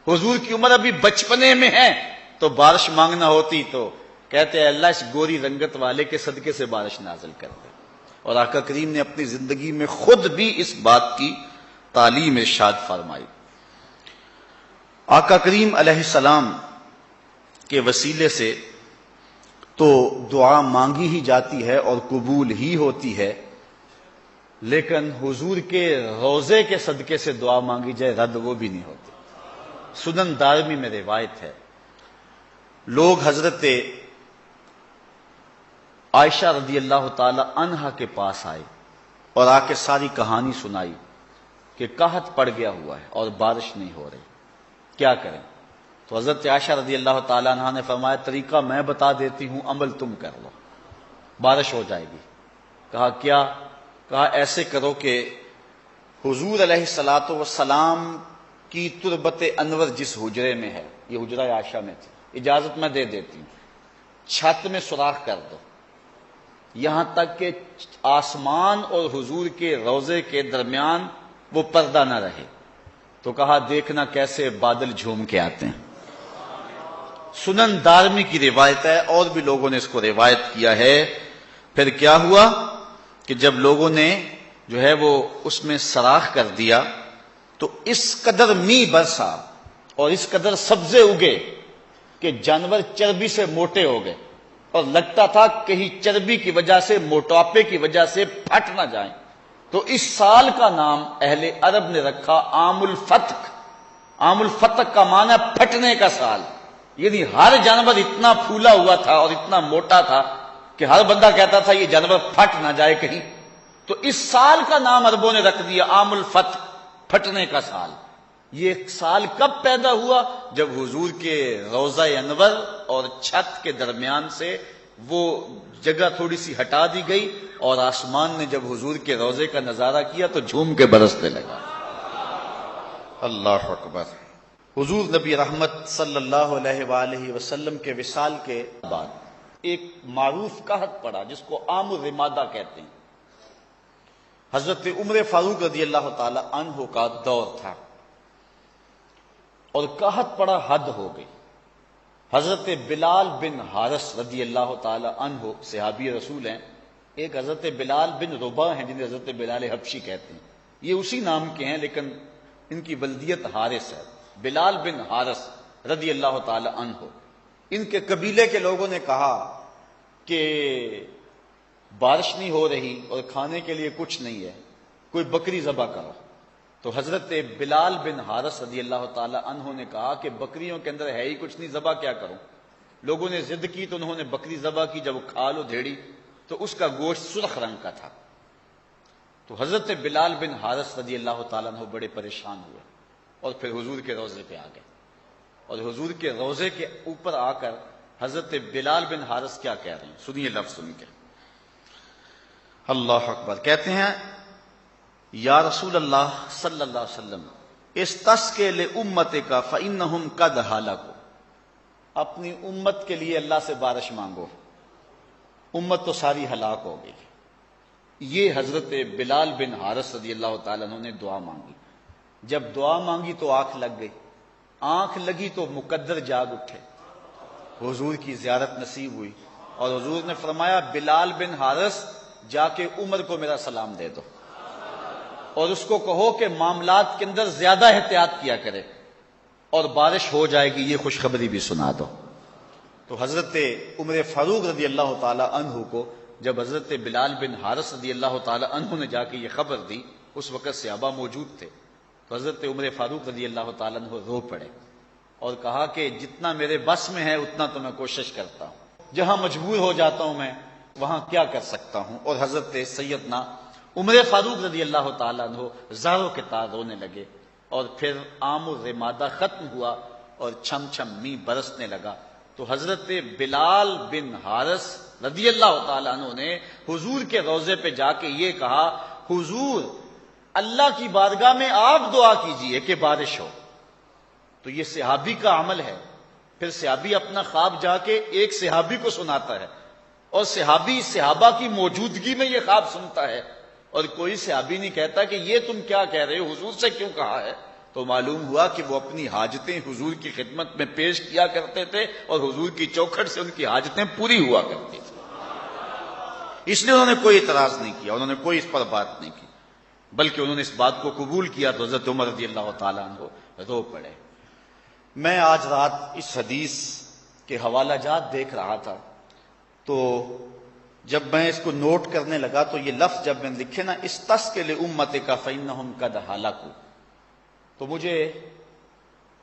حضور کی عمر ابھی بچپنے میں ہے تو بارش مانگنا ہوتی تو کہتے ہیں اللہ اس گوری رنگت والے کے صدقے سے بارش نازل کر دے. اور آقا کریم نے اپنی زندگی میں خود بھی اس بات کی تعلیم ارشاد فرمائی. آقا کریم علیہ السلام کے وسیلے سے تو دعا مانگی ہی جاتی ہے اور قبول ہی ہوتی ہے، لیکن حضور کے روضے کے صدقے سے دعا مانگی جائے رد وہ بھی نہیں ہوتی. سنن دارمی میں روایت ہے لوگ حضرت عائشہ رضی اللہ تعالی عنہا کے پاس آئے اور آ کے ساری کہانی سنائی کہ قحط پڑ گیا ہوا ہے اور بارش نہیں ہو رہی، کیا کریں؟ تو حضرت عائشہ رضی اللہ تعالی عنہا نے فرمایا طریقہ میں بتا دیتی ہوں، عمل تم کر لو، بارش ہو جائے گی. کہا کیا؟ کہا ایسے کرو کہ حضور علیہ الصلوۃ والسلام کی تربت انور جس حجرے میں ہے، یہ حجرہ عائشہ میں تھی، اجازت میں دے دیتی ہوں، چھت میں سوراخ کر دو یہاں تک کہ آسمان اور حضور کے روضے کے درمیان وہ پردہ نہ رہے. تو کہا دیکھنا کیسے بادل جھوم کے آتے ہیں. سنن دارمی کی روایت ہے اور بھی لوگوں نے اس کو روایت کیا ہے. پھر کیا ہوا کہ جب لوگوں نے جو ہے وہ اس میں سراخ کر دیا تو اس قدر می برسا اور اس قدر سبزے اگے کہ جانور چربی سے موٹے ہو گئے اور لگتا تھا کہیں چربی کی وجہ سے موٹاپے کی وجہ سے پھٹ نہ جائیں. تو اس سال کا نام اہل عرب نے رکھا عام الفتق. عام الفتق کا معنی پھٹنے کا سال، یعنی ہر جانور اتنا پھولا ہوا تھا اور اتنا موٹا تھا کہ ہر بندہ کہتا تھا یہ جانور پھٹ نہ جائے کہیں. تو اس سال کا نام عربوں نے رکھ دیا عام الفتق، پھٹنے کا سال. یہ سال کب پیدا ہوا؟ جب حضور کے روضہ انور اور چھت کے درمیان سے وہ جگہ تھوڑی سی ہٹا دی گئی اور آسمان نے جب حضور کے روضے کا نظارہ کیا تو جھوم کے برسنے لگا. اللہ اکبر. حضور نبی رحمت صلی اللہ علیہ وآلہ وسلم کے وصال کے بعد ایک معروف قحط پڑا جس کو عام الرمادہ کہتے ہیں. حضرت عمر فاروق رضی اللہ تعالی عنہ کا دور تھا اور قحط پڑا، حد ہو گئی. حضرت بلال بن حارث رضی اللہ تعالی عنہ صحابی رسول ہیں. ایک حضرت بلال بن رباح ہیں جنہیں حضرت بلال حبشی کہتے ہیں. یہ اسی نام کے ہیں لیکن ان کی بلدیت حارث ہے. بلال بن حارث رضی اللہ تعالی عنہ، ان کے قبیلے کے لوگوں نے کہا کہ بارش نہیں ہو رہی اور کھانے کے لیے کچھ نہیں ہے، کوئی بکری ذبح کرو. تو حضرت بلال بن حارث رضی اللہ تعالی عنہ نے کہا کہ بکریوں کے اندر ہے ہی کچھ نہیں، ذبح کیا کروں؟ لوگوں نے ضد کی تو انہوں نے بکری ذبح کی. جب کھال ادھیڑی تو اس کا گوشت سرخ رنگ کا تھا. تو حضرت بلال بن حارث رضی اللہ تعالیٰ عنہ بڑے پریشان ہوئے اور پھر حضور کے روضے پہ آ گئے. اور حضور کے روضے کے اوپر آ کر حضرت بلال بن حارث کیا کہہ رہے ہیں، سنیے لفظ سن کے. اللہ اکبر. کہتے ہیں یا رسول اللہ صلی اللہ علیہ وسلم استسقِ لأمتک فإنہم قد ہلکوا، اپنی امت کے لیے اللہ سے بارش مانگو، امت تو ساری ہلاک ہو گئی. یہ حضرت بلال بن حارث رضی اللہ تعالیٰ عنہ نے دعا مانگی. جب دعا مانگی تو آنکھ لگ گئی. آنکھ لگی تو مقدر جاگ اٹھے, حضور کی زیارت نصیب ہوئی, اور حضور نے فرمایا بلال بن حارث جا کے عمر کو میرا سلام دے دو, اور اس کو کہو کہ معاملات کے اندر زیادہ احتیاط کیا کرے, اور بارش ہو جائے گی یہ خوشخبری بھی سنا دو. تو حضرت عمر فاروق رضی اللہ تعالی عنہ کو جب حضرت بلال بن حارث رضی اللہ تعالی عنہ نے جا کے یہ خبر دی, اس وقت صحابہ موجود تھے, تو حضرت عمر فاروق رضی اللہ تعالی عنہ رو پڑے اور کہا کہ جتنا میرے بس میں ہے اتنا تو میں کوشش کرتا ہوں, جہاں مجبور ہو جاتا ہوں میں وہاں کیا کر سکتا ہوں. اور حضرت سیدنا عمر فاروق رضی اللہ تعالیٰ عنہ زاروں کے تار رونے لگے, اور پھر عام الرمادہ ختم ہوا اور چھم چھم می برسنے لگا. تو حضرت بلال بن حارث رضی اللہ تعالیٰ عنہ نے حضور کے روضے پہ جا کے یہ کہا, حضور اللہ کی بارگاہ میں آپ دعا کیجئے کہ بارش ہو. تو یہ صحابی کا عمل ہے. پھر صحابی اپنا خواب جا کے ایک صحابی کو سناتا ہے, اور صحابی صحابہ کی موجودگی میں یہ خواب سنتا ہے, اور کوئی صحابی نہیں کہتا کہ یہ تم کیا کہہ رہے ہو, حضور سے کیوں کہا ہے. تو معلوم ہوا کہ وہ اپنی حاجتیں حضور کی خدمت میں پیش کیا کرتے تھے, اور حضور کی چوکھٹ سے ان کی حاجتیں پوری ہوا کرتی تھی. اس لیے انہوں نے کوئی اعتراض نہیں کیا, انہوں نے کوئی اس پر بات نہیں کی, بلکہ انہوں نے اس بات کو قبول کیا. تو حضرت عمر رضی اللہ تعالیٰ عنہ رو پڑے. میں آج رات اس حدیث کے حوالہ جات دیکھ رہا تھا, تو جب میں اس کو نوٹ کرنے لگا تو یہ لفظ جب میں لکھے نا, استسقِ لأمتک فإنہم قد ہلکوا, تو مجھے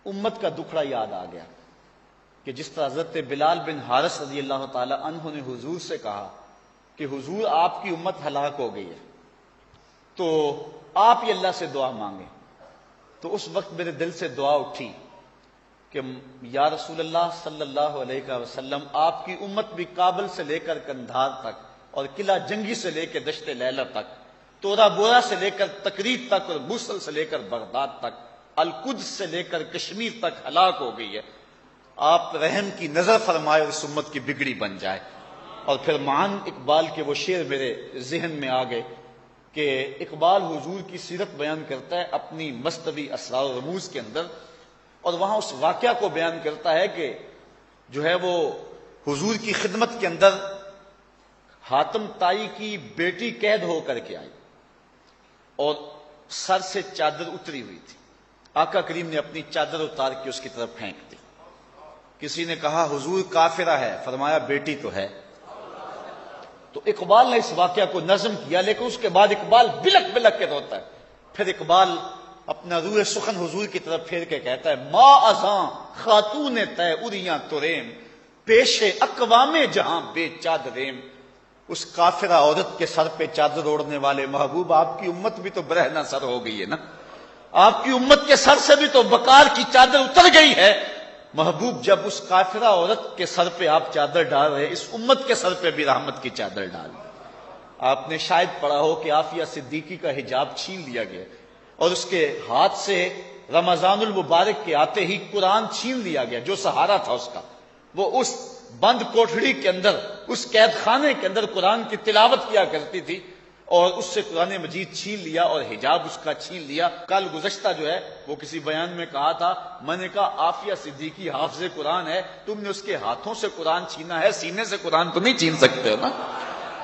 امت کا دکھڑا یاد آ گیا کہ جس طرح حضرت بلال بن حارث رضی اللہ تعالی عنہ نے حضور سے کہا کہ حضور آپ کی امت ہلاک ہو گئی ہے, تو آپ ہی اللہ سے دعا مانگیں. تو اس وقت میرے دل سے دعا اٹھی کہ یا رسول اللہ صلی اللہ علیہ وسلم, آپ کی امت بھی کابل سے لے کر کندھار تک, اور قلعہ جنگی سے لے کے دشت لیلہ تک, تورا بورا سے لے کر تقریب تک, اور موصل سے لے کر بغداد تک, القدس سے لے کر کشمیر تک ہلاک ہو گئی ہے. آپ رحم کی نظر فرمائے اور اس امت کی بگڑی بن جائے. اور پھر معان اقبال کے وہ شعر میرے ذہن میں آ گئے کہ اقبال حضور کی سیرت بیان کرتا ہے اپنی مصنوی اسرار و رموز کے اندر, اور وہاں اس واقعہ کو بیان کرتا ہے کہ جو ہے وہ حضور کی خدمت کے اندر حاتم طائی کی بیٹی قید ہو کر کے آئی, اور سر سے چادر اتری ہوئی تھی. آقا کریم نے اپنی چادر اتار کے اس کی طرف پھینک دی. کسی نے کہا حضور کافرہ ہے, فرمایا بیٹی تو ہے. تو اقبال نے اس واقعہ کو نظم کیا, لیکن اس کے بعد اقبال بلک بلک کے روتا ہے. پھر اقبال اپنا روح سخن حضور کی طرف پھیر کے کہتا ہے, ما ازاں خاتون تے اریاں تریم, پیش اقوام جہاں بے چادریم. اس کافرہ عورت کے سر پہ چادر اوڑھنے والے محبوب, آپ کی امت بھی تو برہنہ سر ہو گئی ہے نا, آپ کی امت کے سر سے بھی تو وقار کی چادر اتر گئی ہے. محبوب جب اس کافرہ عورت کے سر پہ آپ چادر ڈال رہے, اس امت کے سر پہ بھی رحمت کی چادر ڈال. آپ نے شاید پڑھا ہو کہ عافیہ صدیقی کا حجاب چھین لیا گیا, اور اس کے ہاتھ سے رمضان المبارک کے آتے ہی قرآن چھین لیا گیا, جو سہارا تھا اس کا. وہ اس بند کوٹھڑی کے اندر, اس قید خانے کے اندر قرآن کی تلاوت کیا کرتی تھی, اور اس سے قرآن مجید چھین لیا اور حجاب اس کا چھین لیا. کل گزشتہ جو ہے وہ کسی بیان میں کہا تھا, میں نے کہا عافیہ صدیقی حافظ قرآن ہے, تم نے اس کے ہاتھوں سے قرآن چھینا ہے, سینے سے قرآن تو نہیں چھین سکتے ہو نا.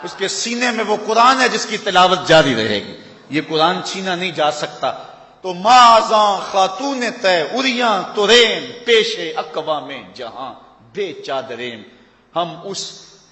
اس کے سینے میں وہ قرآن ہے جس کی تلاوت جاری رہے گی, یہ قرآن چھینا نہیں جا سکتا. تو ماذاں خاتون تے اریاں تریم, پیش اقوام جہاں بے چادریم. ہم اس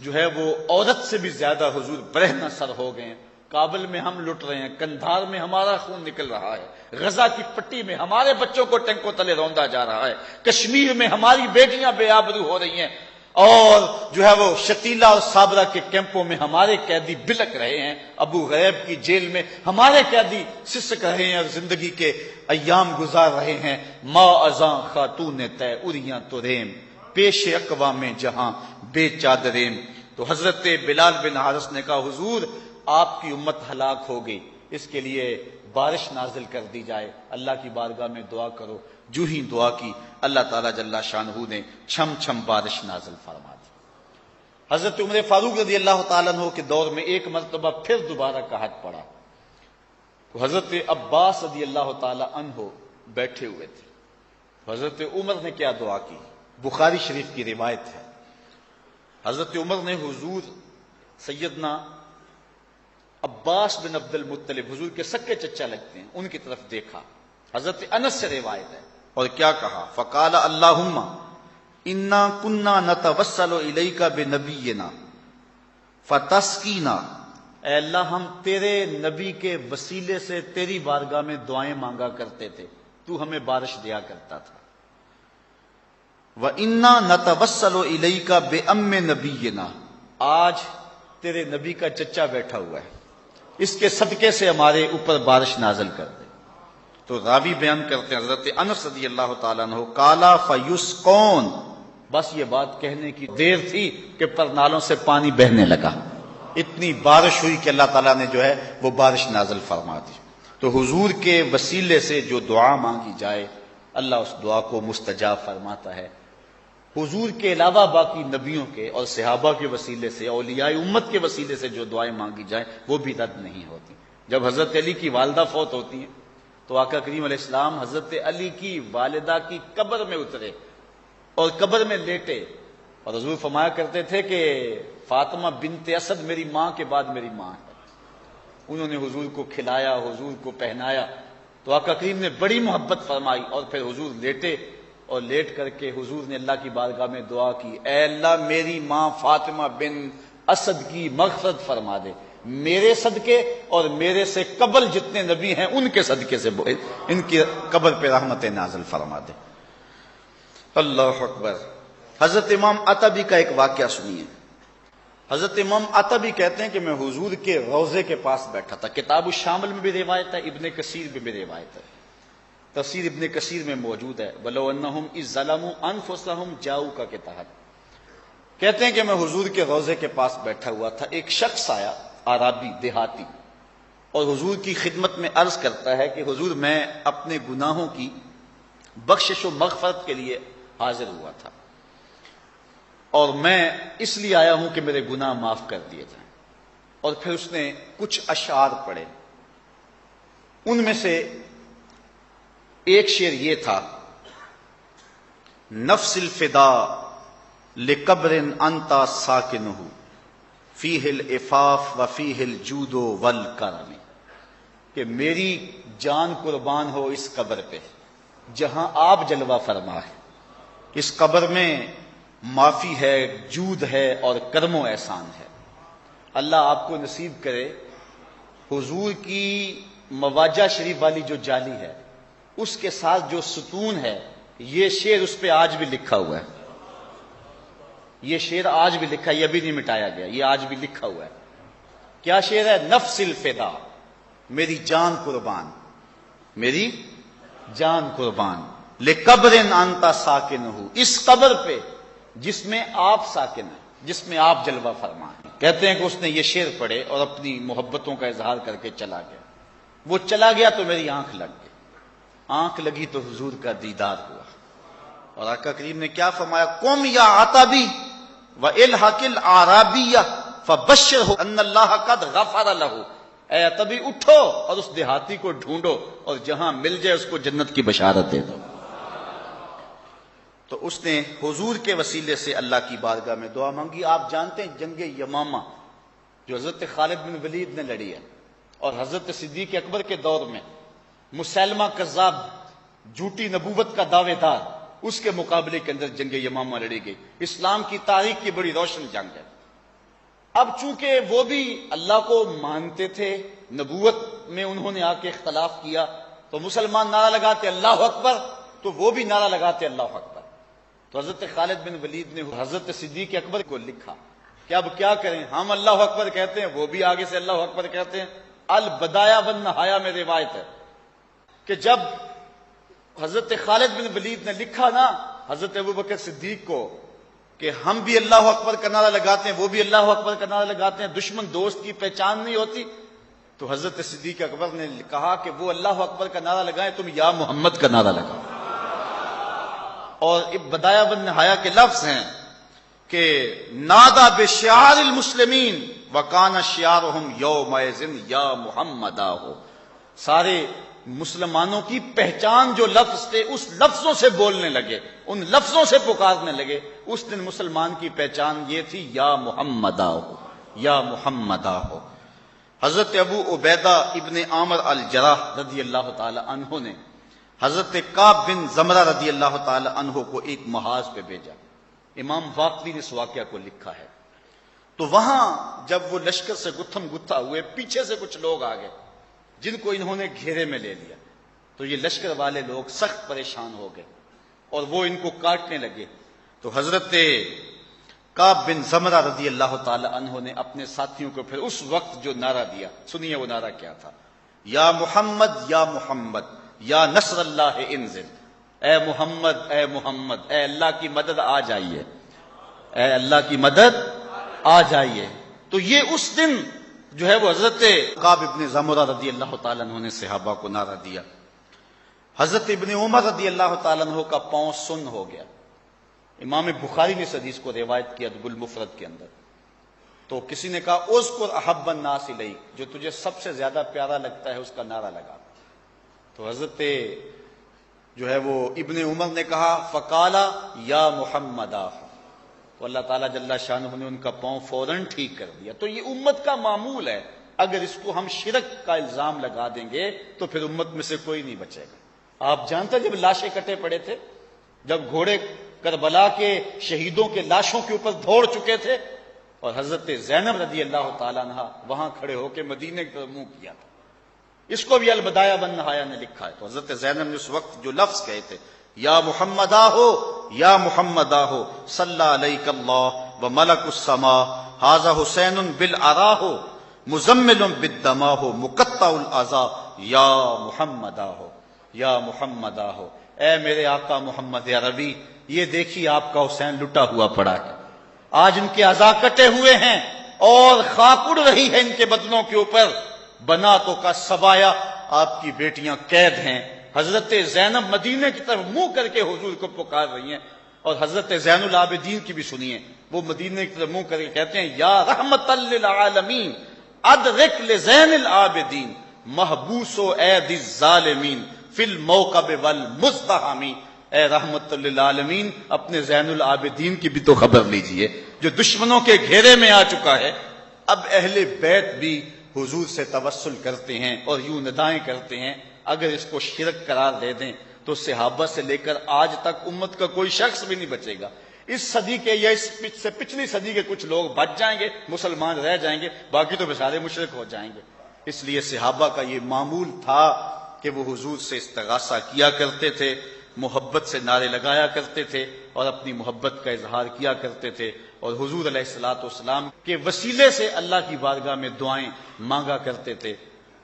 جو ہے وہ عورت سے بھی زیادہ حضور برہنہ سر ہو گئے ہیں. کابل میں ہم لٹ رہے ہیں, کندھار میں ہمارا خون نکل رہا ہے, غزہ کی پٹی میں ہمارے بچوں کو ٹینکوں تلے روندا جا رہا ہے, کشمیر میں ہماری بیٹیاں بے آبرو ہو رہی ہیں, اور جو ہے وہ شتیلا اور صابرہ کے کیمپوں میں ہمارے قیدی بلک رہے ہیں, ابو غریب کی جیل میں ہمارے قیدی سسک رہے ہیں اور زندگی کے ایام گزار رہے ہیں. ما ازاں خاتون تے اریاں تریم, پیش اقوام جہاں بے چادریم. تو حضرت بلال بن حارث نے کہا حضور آپ کی امت ہلاک ہو گئی, اس کے لیے بارش نازل کر دی جائے, اللہ کی بارگاہ میں دعا کرو. جو ہی دعا کی اللہ تعالیٰ جل شانہ نے چھم چھم بارش نازل فرما دی. حضرت عمر فاروق رضی اللہ تعالیٰ عنہ کے دور میں ایک مرتبہ پھر دوبارہ قحط پڑا تو حضرت عباس رضی اللہ تعالیٰ عنہ بیٹھے ہوئے تھے. حضرت عمر نے کیا دعا کی؟ بخاری شریف کی روایت ہے. حضرت عمر نے حضور سیدنا عباس بن عبد المطلب، حضور کے سکے چچا لگتے ہیں، ان کی طرف دیکھا. حضرت انس سے روایت ہے، اور کیا کہا؟ فقال اللہم انا کنا نتوسل الیک بنبینا فتسقینا، اے اللہ ہم تیرے نبی کے وسیلے سے تیری بارگاہ میں دعائیں مانگا کرتے تھے، تو ہمیں بارش دیا کرتا تھا. وَإِنَّا نَتَوَسَّلُ إِلَيْكَ بِأَمِّ نَبِيِّنَا، آج تیرے نبی کا چچا بیٹھا ہوا ہے، اس کے صدقے سے ہمارے اوپر بارش نازل کر دے. تو راوی بیان کرتے ہیں حضرت انس رضی اللہ تعالیٰ عنہ، کالا فیسقون، بس یہ بات کہنے کی دیر تھی کہ پرنالوں سے پانی بہنے لگا. اتنی بارش ہوئی کہ اللہ تعالیٰ نے جو ہے وہ بارش نازل فرما دی. تو حضور کے وسیلے سے جو دعا مانگی جائے اللہ اس دعا کو مستجاب فرماتا ہے. حضور کے علاوہ باقی نبیوں کے اور صحابہ کے وسیلے سے، اولیاء امت کے وسیلے سے جو دعائیں مانگی جائیں وہ بھی رد نہیں ہوتی. جب حضرت علی کی والدہ فوت ہوتی ہیں تو آقا کریم علیہ السلام حضرت علی کی والدہ کی قبر میں اترے اور قبر میں لیٹے، اور حضور فرمایا کرتے تھے کہ فاطمہ بنت اسد میری ماں کے بعد میری ماں ہے. انہوں نے حضور کو کھلایا، حضور کو پہنایا، تو آقا کریم نے بڑی محبت فرمائی، اور پھر حضور لیٹے اور لیٹ کر کے حضور نے اللہ کی بارگاہ میں دعا کی، اے اللہ میری ماں فاطمہ بن اسد کی مغفرت فرما دے، میرے صدقے اور میرے سے قبل جتنے نبی ہیں ان کے صدقے سے ان کی قبر پہ رحمت نازل فرما دے. اللہ اکبر. حضرت امام عتبی کا ایک واقعہ سنیے. حضرت امام عتبی کہتے ہیں کہ میں حضور کے روضے کے پاس بیٹھا تھا. کتاب الشامل میں بھی روایت ہے، ابن کثیر میں بھی روایت ہے، تفسیر ابن کثیر میں موجود ہے. وَلَوْ أَنَّهُمْ إِذْ ظَلَمُوا أَنفُسَهُمْ جَاءُوكَ کے تحت کہتے ہیں کہ میں حضور کے روضے کے پاس بیٹھا ہوا تھا. ایک شخص آیا، عربی دیہاتی، اور حضور کی خدمت میں عرض کرتا ہے کہ حضور میں اپنے گناہوں کی بخشش و مغفرت کے لیے حاضر ہوا تھا، اور میں اس لیے آیا ہوں کہ میرے گناہ معاف کر دیے جائیں. اور پھر اس نے کچھ اشعار پڑھے. ان میں سے ایک شعر یہ تھا، نفس الفدا لقبر انت ساکنہ فیہ العفاف وفیہ الجود والکرم، کہ میری جان قربان ہو اس قبر پہ جہاں آپ جلوہ فرما ہے. اس قبر میں معافی ہے، جود ہے اور کرم و احسان ہے. اللہ آپ کو نصیب کرے حضور کی مواجہ شریف والی جو جالی ہے اس کے ساتھ جو ستون ہے، یہ شعر اس پہ آج بھی لکھا ہوا ہے. یہ شعر آج بھی لکھا ہے، یہ بھی نہیں مٹایا گیا، یہ آج بھی لکھا ہوا ہے. کیا شعر ہے؟ نفس الفدا، میری جان قربان، میری جان قربان، لقبر انت ساکنہ، اس قبر پہ جس میں آپ ساکن ہیں، جس میں آپ جلوہ فرما ہیں. کہتے ہیں کہ اس نے یہ شعر پڑھے اور اپنی محبتوں کا اظہار کر کے چلا گیا. وہ چلا گیا تو میری آنکھ لگ گئی، آنکھ لگی تو حضور کا دیدار ہوا. اور آقا کریم نے کیا فرمایا؟ قم یا عتبی والحق الاعرابی فبشرہ ان اللہ قد غفر لہ، اے عتبی اٹھو اور اس دیہاتی کو ڈھونڈو اور جہاں مل جائے اس کو جنت کی بشارت دے دو. تو اس نے حضور کے وسیلے سے اللہ کی بارگاہ میں دعا مانگی. آپ جانتے ہیں جنگ یمامہ جو حضرت خالد بن ولید نے لڑی ہے، اور حضرت صدیق اکبر کے دور میں مسلمہ کذاب جھوٹی نبوت کا دعوے دار، اس کے مقابلے کے اندر جنگ یمامہ لڑی گئی. اسلام کی تاریخ کی بڑی روشن جنگ ہے. اب چونکہ وہ بھی اللہ کو مانتے تھے، نبوت میں انہوں نے آ کے اختلاف کیا، تو مسلمان نعرہ لگاتے اللہ اکبر، تو وہ بھی نعرہ لگاتے اللہ اکبر. تو حضرت خالد بن ولید نے حضرت صدیق اکبر کو لکھا کہ اب کیا کریں، ہم اللہ اکبر کہتے ہیں، وہ بھی آگے سے اللہ اکبر کہتے ہیں. البدایہ والنہایہ میں روایت ہے کہ جب حضرت خالد بن ولید نے لکھا نا حضرت ابوبکر صدیق کو کہ ہم بھی اللہ اکبر کا نعرہ لگاتے ہیں، وہ بھی اللہ اکبر کا نعرہ لگاتے ہیں، دشمن دوست کی پہچان نہیں ہوتی، تو حضرت صدیق اکبر نے کہا کہ وہ اللہ اکبر کا نعرہ لگائیں، تم یا محمد کا نعرہ لگاؤ. اور بدایہ والنہایہ کے لفظ ہیں کہ نادا بشعار المسلمین وکان شعارہم یومئذ یا محمدا ہو، سارے مسلمانوں کی پہچان جو لفظ تھے اس لفظوں سے بولنے لگے، ان لفظوں سے پکارنے لگے۔ اس دن مسلمان کی پہچان یہ تھی یا محمدا ہو، یا محمدا ہو۔ حضرت ابو عبیدہ ابن عامر الجراح رضی اللہ تعالی عنہ نے حضرت کعب بن زمرہ رضی اللہ تعالی عنہ کو ایک محاذ پہ بھیجا۔ امام واقعی نے اس واقعہ کو لکھا ہے۔ تو وہاں جب وہ لشکر سے گتھم گتھا ہوئے، پیچھے سے کچھ لوگ آ گئے جن کو انہوں نے گھیرے میں لے لیا، تو یہ لشکر والے لوگ سخت پریشان ہو گئے اور وہ ان کو کاٹنے لگے۔ تو حضرت کعب بن زمرہ رضی اللہ تعالی عنہ نے اپنے ساتھیوں کو پھر اس وقت جو نعرہ دیا، سنیے وہ نعرہ کیا تھا، یا محمد یا محمد یا نصر اللہ انزل، اے محمد اے محمد، اے اللہ کی مدد آ جائیے، اے اللہ کی مدد آ جائیے۔ تو یہ اس دن جو ہے وہ حضرت کعب ابن زمرہ رضی اللہ تعالیٰ عنہ نے صحابہ کو نعرہ دیا۔ حضرت ابن عمر رضی اللہ تعالیٰ عنہ کا پاؤں سن ہو گیا۔ امام بخاری نے اس حدیث کو روایت کیا ادب المفرد کے اندر۔ تو کسی نے کہا اذکر احب الناس الیک، جو تجھے سب سے زیادہ پیارا لگتا ہے اس کا نعرہ لگا۔ تو حضرت جو ہے وہ ابن عمر نے کہا فقالا یا محمدا، تو اللہ تعالیٰ جل شانہ نے ان کا پاؤں فوراً ٹھیک کر دیا۔ تو یہ امت کا معمول ہے، اگر اس کو ہم شرک کا الزام لگا دیں گے تو پھر امت میں سے کوئی نہیں بچے گا۔ آپ جانتے جب لاشیں کٹے پڑے تھے، جب گھوڑے کربلا کے شہیدوں کے لاشوں کے اوپر دوڑ چکے تھے اور حضرت زینب رضی اللہ تعالیٰ عنہ وہاں کھڑے ہو کے مدینے کی طرف منہ کیا تھا، اس کو بھی البدایہ بن نہایا نے لکھا ہے۔ تو حضرت زینب نے اس وقت جو لفظ کہے تھے یا محمدا ہو یا محمدا ہو صلی علیک اللہ و ملک السماء ھذا حسین بالعرا ہو مزمل بالدما ہو مقطع الاعضاء یا محمدا ہو یا محمدا ہو، اے میرے آقا محمد عربی، یہ دیکھیے آپ کا حسین لٹا ہوا پڑا ہے، آج ان کے اعضاء کٹے ہوئے ہیں اور خاک اڑ رہی ہے ان کے بدنوں کے اوپر، بناتوں کا سبایا آپ کی بیٹیاں قید ہیں۔ حضرت زینب مدینے کی طرف منہ کر کے حضور کو پکار رہی ہیں، اور حضرت زین العابدین کی بھی سنیے، وہ مدینے کی طرف منہ کر کے کہتے ہیں یا رحمت للعالمین ادرک لزین العابدین محبوس و عید الظالمین فی الموقب والمزدحمی، اے رحمت للعالمین اپنے زین العابدین کی بھی تو خبر لیجئے جو دشمنوں کے گھیرے میں آ چکا ہے۔ اب اہل بیت بھی حضور سے توسل کرتے ہیں اور یوں ندائیں کرتے ہیں، اگر اس کو شرک قرار دے دیں تو صحابہ سے لے کر آج تک امت کا کوئی شخص بھی نہیں بچے گا۔ اس صدی کے یا اس سے پچھلی صدی کے کچھ لوگ بچ جائیں گے، مسلمان رہ جائیں گے، باقی تو بیچارے مشرک ہو جائیں گے۔ اس لیے صحابہ کا یہ معمول تھا کہ وہ حضور سے استغاثہ کیا کرتے تھے، محبت سے نعرے لگایا کرتے تھے اور اپنی محبت کا اظہار کیا کرتے تھے، اور حضور علیہ الصلوۃ والسلام کے وسیلے سے اللہ کی بارگاہ میں دعائیں مانگا کرتے تھے۔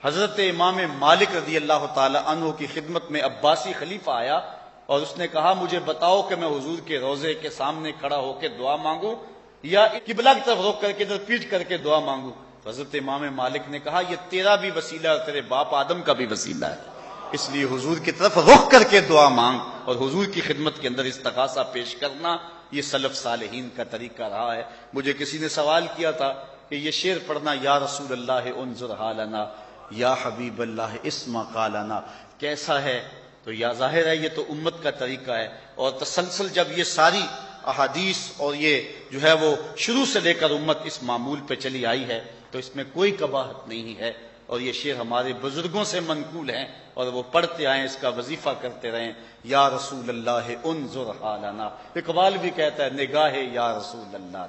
حضرت امام مالک رضی اللہ تعالی عنہ کی خدمت میں عباسی خلیفہ آیا اور اس نے کہا مجھے بتاؤ کہ میں حضور کے روضے کے سامنے کھڑا ہو کے دعا مانگوں یا قبلہ کی طرف رخ کر کے ادھر پیٹ کر کے دعا مانگوں؟ حضرت امام مالک نے کہا یہ تیرا بھی وسیلہ اور تیرے باپ آدم کا بھی وسیلہ ہے، اس لیے حضور کی طرف رخ کر کے دعا مانگ، اور حضور کی خدمت کے اندر استغاثہ پیش کرنا یہ سلف صالحین کا طریقہ رہا ہے۔ مجھے کسی نے سوال کیا تھا کہ یہ شعر پڑھنا یا رسول اللہ انظر حالنا یا حبیب اللہ اسمع قالنا کیسا ہے؟ تو یا ظاہر ہے یہ تو امت کا طریقہ ہے، اور تسلسل جب یہ ساری احادیث اور یہ جو ہے وہ شروع سے لے کر امت اس معمول پہ چلی آئی ہے تو اس میں کوئی قباحت نہیں ہے، اور یہ شعر ہمارے بزرگوں سے منقول ہیں اور وہ پڑھتے آئیں، اس کا وظیفہ کرتے رہیں، یا رسول اللہ انظر حالنا۔ اقبال بھی کہتا ہے نگاہ یا رسول اللہ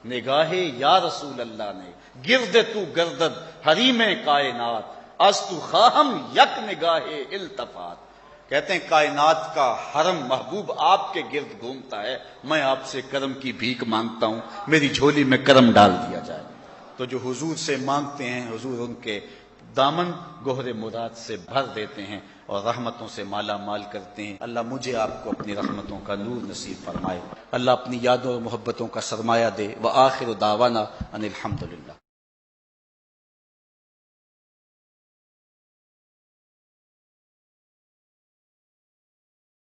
نگاہ یا رسول اللہ نے گرد تو گردد حریم کائنات از تو خواہم یک نگاہ التفات۔ کہتے ہیں کائنات کا حرم محبوب آپ کے گرد گھومتا ہے، میں آپ سے کرم کی بھیک مانگتا ہوں، میری جھولی میں کرم ڈال دیا جائے۔ تو جو حضور سے مانگتے ہیں حضور ان کے دامن گوہر مراد سے بھر دیتے ہیں اور رحمتوں سے مالا مال کرتے ہیں۔ اللہ مجھے آپ کو اپنی رحمتوں کا نور نصیب فرمائے، اللہ اپنی یادوں اور محبتوں کا سرمایہ دے۔ وآخر دعوانا ان الحمدللہ۔